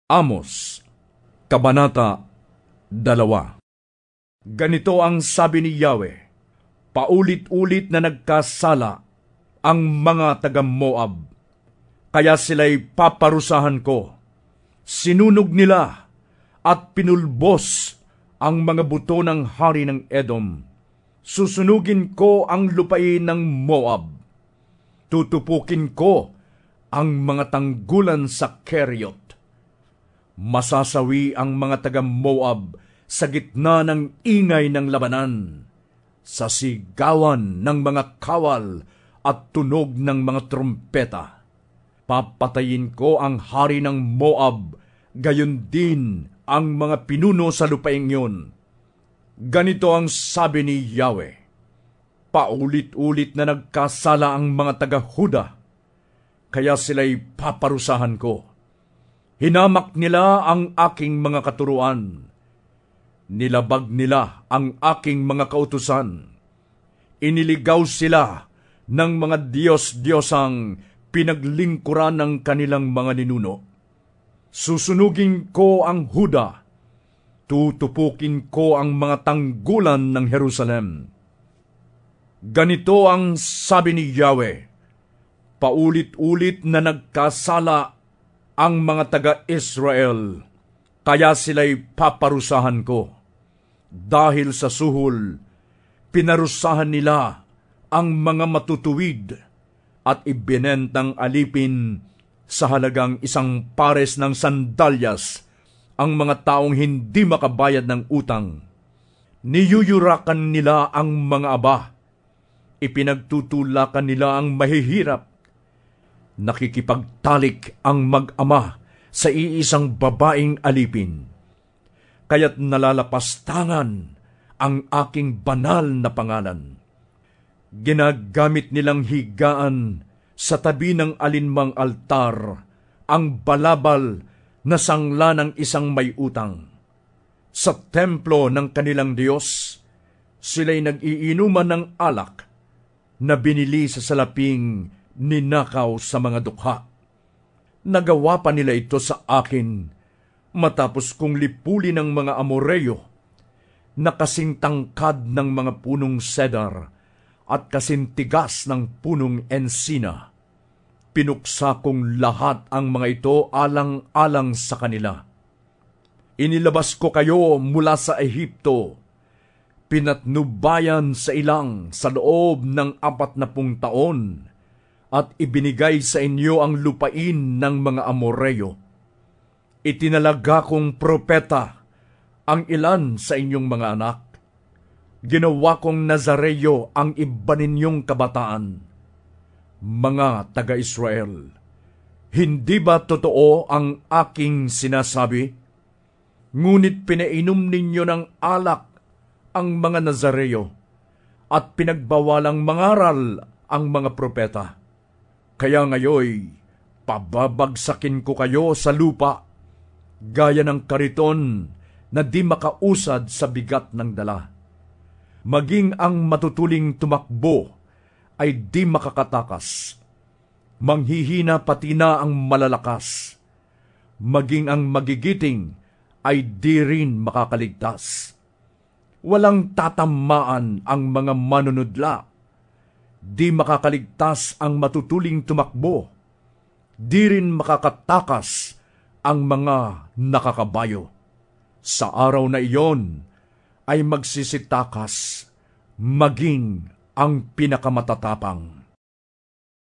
Amos, Kabanata 2. Ganito ang sabi ni Yahweh, paulit-ulit na nagkasala ang mga taga-Moab, kaya sila'y paparusahan ko. Sinunog nila at pinulbos ang mga buto ng hari ng Edom. Susunugin ko ang lupain ng Moab. Tutupukin ko ang mga tanggulan sa Keriot. Masasawi ang mga taga-Moab sa gitna ng ingay ng labanan, sa sigawan ng mga kawal at tunog ng mga trumpeta. Papatayin ko ang hari ng Moab, gayon din ang mga pinuno sa lupaing yun. Ganito ang sabi ni Yahweh, paulit-ulit na nagkasala ang mga taga-Huda, kaya sila'y paparusahan ko. Hinamak nila ang aking mga katuruan. Nilabag nila ang aking mga kautusan. Iniligaw sila ng mga Diyos-Diyosang pinaglingkuran ng kanilang mga ninuno. Susunugin ko ang Huda. Tutupukin ko ang mga tanggulan ng Jerusalem. Ganito ang sabi ni Yahweh, paulit-ulit na nagkasala ang mga taga-Israel, kaya sila'y paparusahan ko. Dahil sa suhol, pinarusahan nila ang mga matutuwid at ibinentang alipin sa halagang 1 pares ng sandalyas ang mga taong hindi makabayad ng utang. Niyuyurakan nila ang mga aba. Ipinagtutulakan nila ang mahihirap. Nakikipagtalik ang mag-ama sa iisang babaeng alipin. Kaya't nalalapastangan ang aking banal na pangalan. Ginagamit nilang higaan sa tabi ng alinmang altar ang balabal na sangla ng isang may utang. Sa templo ng kanilang Diyos, sila'y nag-iinuman ng alak na binili sa salaping ninakaw sa mga dukha. Nagawa pa nila ito sa akin matapos kong lipulin ng mga Amoreyo na kasing tangkad ng mga punong cedar at kasing tigas ng punong ensina. Pinuksa kong lahat ang mga ito alang-alang sa kanila. Inilabas ko kayo mula sa Ehipto, pinatnubayan sa ilang sa loob ng 40 taon, at ibinigay sa inyo ang lupain ng mga Amoreyo. Itinalaga kong propeta ang ilan sa inyong mga anak. Ginawa kong Nazareo ang iba ninyong kabataan. Mga taga-Israel, hindi ba totoo ang aking sinasabi? Ngunit pinainom ninyo ng alak ang mga Nazareo at pinagbawalang mangaral ang mga propeta. Kaya ngayoy, pababagsakin ko kayo sa lupa, gaya ng kariton na di makausad sa bigat ng dala. Maging ang matutuling tumakbo ay di makakatakas. Manghihina pati na ang malalakas. Maging ang magigiting ay di rin makakaligtas. Walang tatamaan ang mga manunudla. Di makakaligtas ang matutuling tumakbo. Di rin makakatakas ang mga nakakabayo. Sa araw na iyon ay magsisitakas maging ang pinakamatatapang.